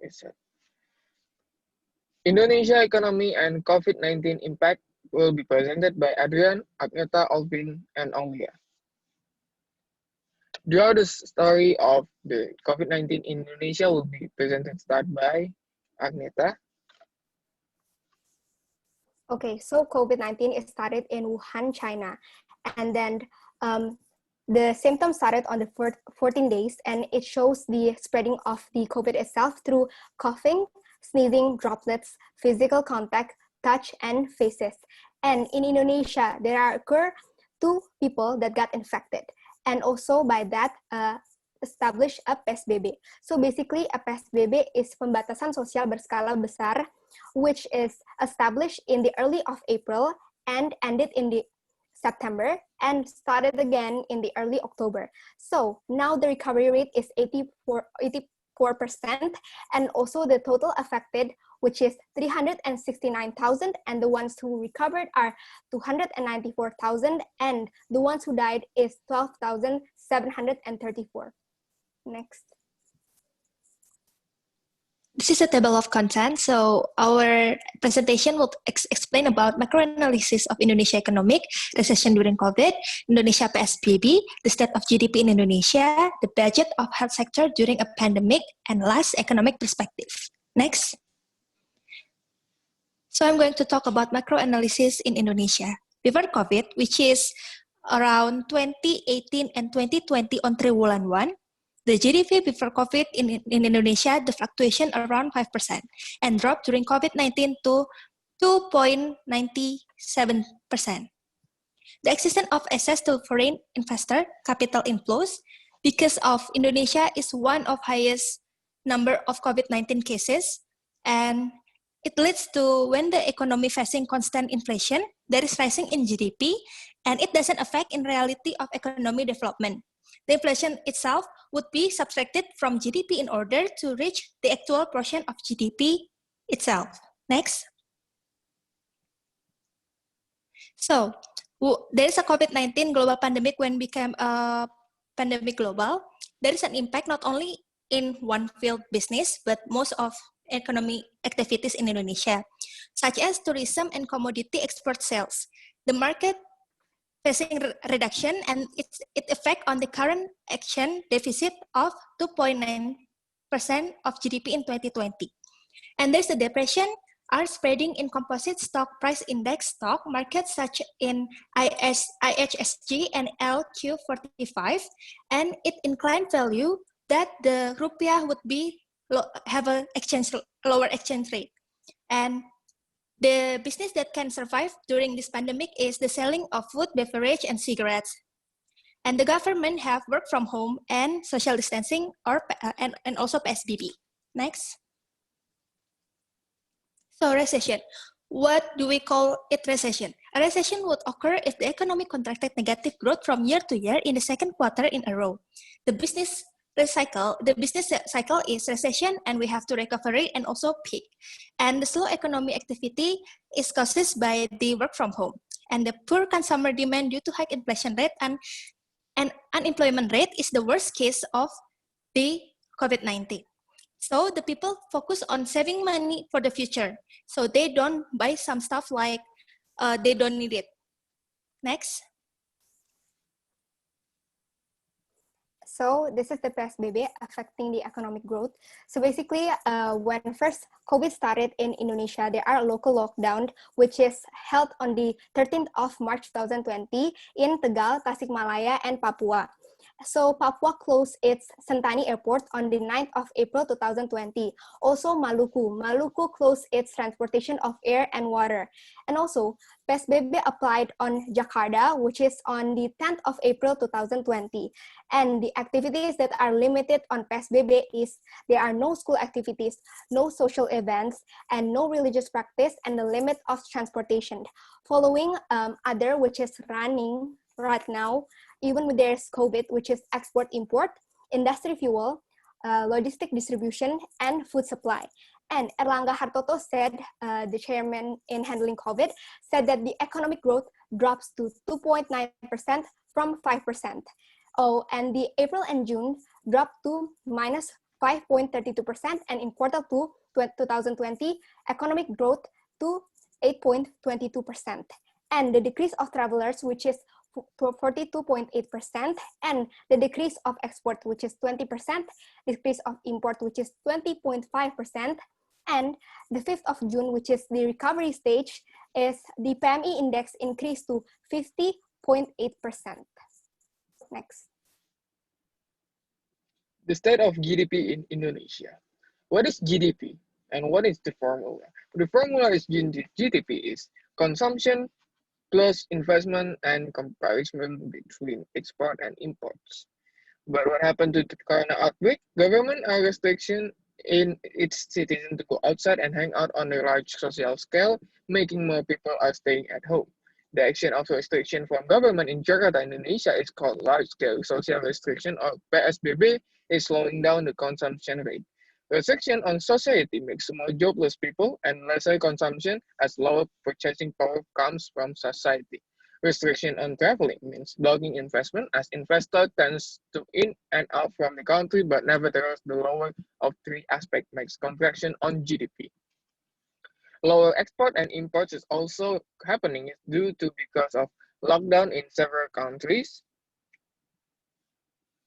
is said. Indonesia economy and COVID-19 impact will be presented by Adrien, Agnetta, Alvin, and Auwliya. Throughout the story of the COVID-19 in Indonesia will be presented start by Agnetta. Okay, so COVID-19 is started in Wuhan, China, and then the symptoms started on the 14 days, and it shows the spreading of the COVID itself through coughing, sneezing, droplets, physical contact, touch, and faces. And in Indonesia, there occur 2 people that got infected, and also by that establish a PSBB. So basically, a PSBB is pembatasan sosial berskala besar, which is established in the early of April and ended in the September and started again in the early October. So now the recovery rate is 84%, and also the total affected, which is 369,000, and the ones who recovered are 294,000, and the ones who died is 12,734. Next. This is a table of contents. So our presentation will explain about macro analysis of Indonesia economic, recession during COVID, Indonesia PSBB, the state of GDP in Indonesia, the budget of health sector during a pandemic, and last, economic perspective. Next. So I'm going to talk about macro analysis in Indonesia. Before COVID, which is around 2018 and 2020 on triwulan 1, the GDP before COVID in Indonesia, the fluctuation around 5% and dropped during COVID-19 to 2.97%. The existence of access to foreign investor capital inflows because of Indonesia is one of highest number of COVID-19 cases, and it leads to when the economy facing constant inflation, there is rising in GDP, and it doesn't affect in reality of economy development. The inflation itself would be subtracted from GDP in order to reach the actual portion of GDP itself. Next. So, there is a COVID-19 global pandemic when became a pandemic global. There is an impact not only in one field business, but most of economic activities in Indonesia, such as tourism and commodity export sales. The market facing reduction, and it effect on the current action deficit of 2.9% of GDP in 2020. And there's a depression are spreading in composite stock price index stock markets such in IHSG and LQ45, and it inclined value that the rupiah would be have a lower exchange rate. And the business that can survive during this pandemic is the selling of food, beverage, and cigarettes. And the government have work from home and social distancing and also PSBB. Next. So recession. What do we call it recession? A recession would occur if the economy contracted negative growth from year to year in the second quarter in a row. The business cycle is recession, and we have to recovery and also peak. And the slow economic activity is caused by the work from home. And the poor consumer demand due to high inflation rate and unemployment rate is the worst case of the COVID-19. So the people focus on saving money for the future. So they don't buy some stuff like they don't need it. Next. So this is the PSBB affecting the economic growth. So basically, when first COVID started in Indonesia, there are local lockdown, which is held on the 13th of March 2020 in Tegal, Tasikmalaya, and Papua. So Papua closed its Sentani Airport on the 9th of April 2020. Also Maluku closed its transportation of air and water. And also PSBB applied on Jakarta, which is on the 10th of April 2020. And the activities that are limited on PSBB is there are no school activities, no social events, and no religious practice, and the limit of transportation. Following other, which is running right now, even with there's COVID, which is export-import, industry fuel, logistic distribution, and food supply. And Erlangga Hartoto said, the chairman in handling COVID, said that the economic growth drops to 2.9% from 5%. Oh, and the April and June dropped to minus 5.32%, and in quarter two 2020, economic growth to 8.22%. And the decrease of travelers, which is 42.8%, and the decrease of export, which is 20%, decrease of import, which is 20.5%, and the 5th of June, which is the recovery stage, is the PMI index increased to 50.8%. Next. The state of GDP in Indonesia. What is GDP and what is the formula? The formula is GDP is consumption plus investment and comparison between export and imports. But what happened to the corona outbreak? Government are restriction in its citizens to go outside and hang out on a large social scale, making more people are staying at home. The action of restriction from government in Jakarta, Indonesia is called large-scale social restriction or PSBB, is slowing down the consumption rate. Restriction on society makes more jobless people and lesser consumption as lower purchasing power comes from society. Restriction on traveling means blocking investment as investor tends to in and out from the country, but nevertheless the lower of three aspects makes contraction on GDP. Lower export and imports is also happening due to because of lockdown in several countries.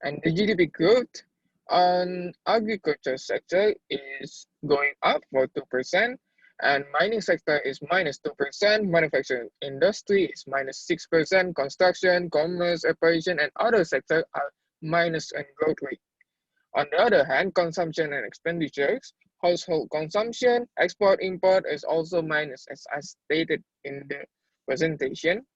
And the GDP growth on agriculture sector is going up for 2%, and mining sector is -2%, manufacturing industry is -6%, construction, commerce, operation, and other sectors are minus in growth rate. On the other hand, consumption and expenditures, household consumption, export, import is also minus as I stated in the presentation.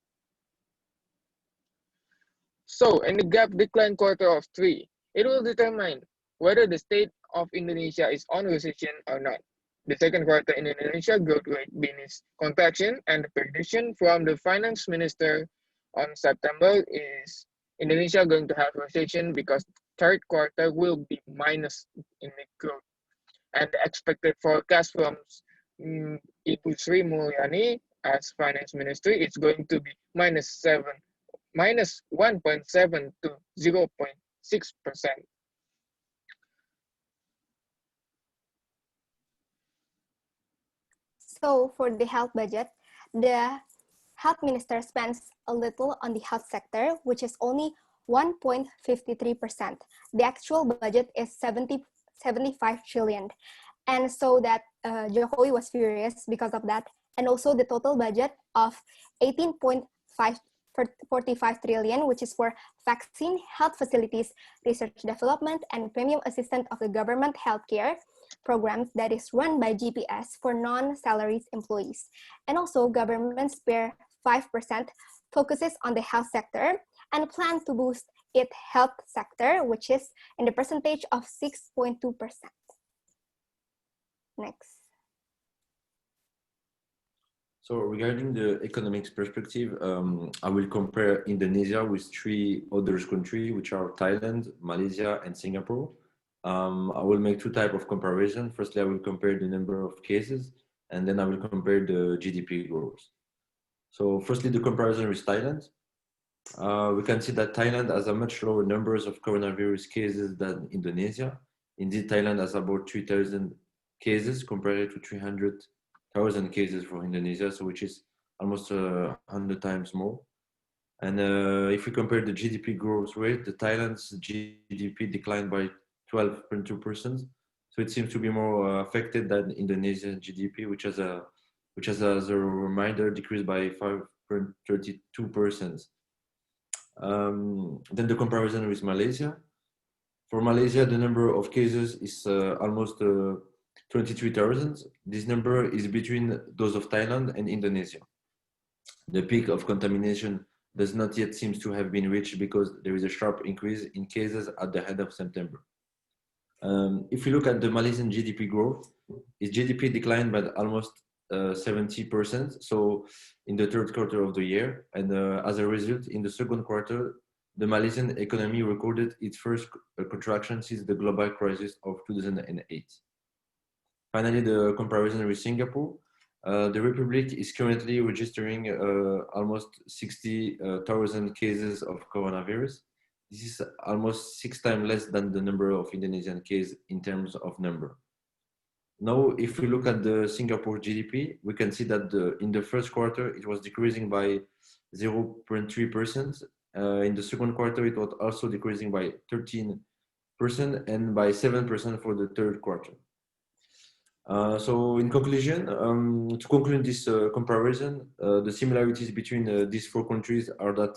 So, in the gap decline quarter of 3, it will determine whether the state of Indonesia is on recession or not. The second quarter in Indonesia growth rate means contraction, and the prediction from the finance minister on September is Indonesia going to have recession because third quarter will be minus in the growth. And the expected forecast from Ibu Sri Mulyani as finance minister is going to be minus 1.7 to 0.6%. So for the health budget, the health minister spends a little on the health sector, which is only 1.53%. The actual budget is 75 trillion. And so that Jokowi was furious because of that. And also the total budget of 18.45 trillion, which is for vaccine, health facilities, research development, and premium assistance of the government healthcare programs that is run by GPS for non-salaried employees. And also government spare 5% focuses on the health sector and plan to boost its health sector, which is in the percentage of 6.2%. Next. So regarding the economics perspective, I will compare Indonesia with three other countries, which are Thailand, Malaysia, and Singapore. I will make two types of comparison. Firstly, I will compare the number of cases, and then I will compare the GDP growth. So firstly, the comparison with Thailand. We can see that Thailand has a much lower numbers of coronavirus cases than Indonesia. Indeed, Thailand has about 3,000 cases compared to 300,000 cases for Indonesia, so which is almost 100 times more. And if we compare the GDP growth rate, the Thailand's GDP declined by 12.2%. So it seems to be more affected than Indonesian GDP, which has as a reminder decreased by 5.32%. Then the comparison with Malaysia. For Malaysia, the number of cases is almost 23,000. This number is between those of Thailand and Indonesia. The peak of contamination does not yet seem to have been reached because there is a sharp increase in cases at the end of September. If we look at the Malaysian GDP growth, its GDP declined by almost 70%. So in the third quarter of the year, and as a result, in the second quarter, the Malaysian economy recorded its first contraction since the global crisis of 2008. Finally, the comparison with Singapore. The Republic is currently registering almost 60,000 cases of coronavirus. This is almost 6 times less than the number of Indonesian cases in terms of number. Now, if we look at the Singapore GDP, we can see that in the first quarter, it was decreasing by 0.3%. In the second quarter, it was also decreasing by 13% and by 7% for the third quarter. So in conclusion, to conclude this comparison, the similarities between these 4 countries are that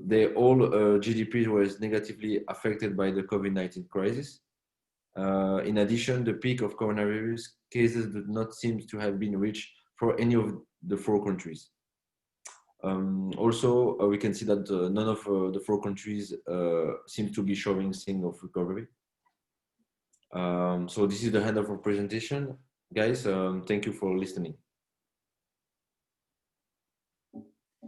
they all GDP was negatively affected by the COVID-19 crisis. In addition, the peak of coronavirus cases did not seem to have been reached for any of the 4 countries. Also, we can see that none of the 4 countries seem to be showing signs of recovery. So this is the end of our presentation. Guys, thank you for listening.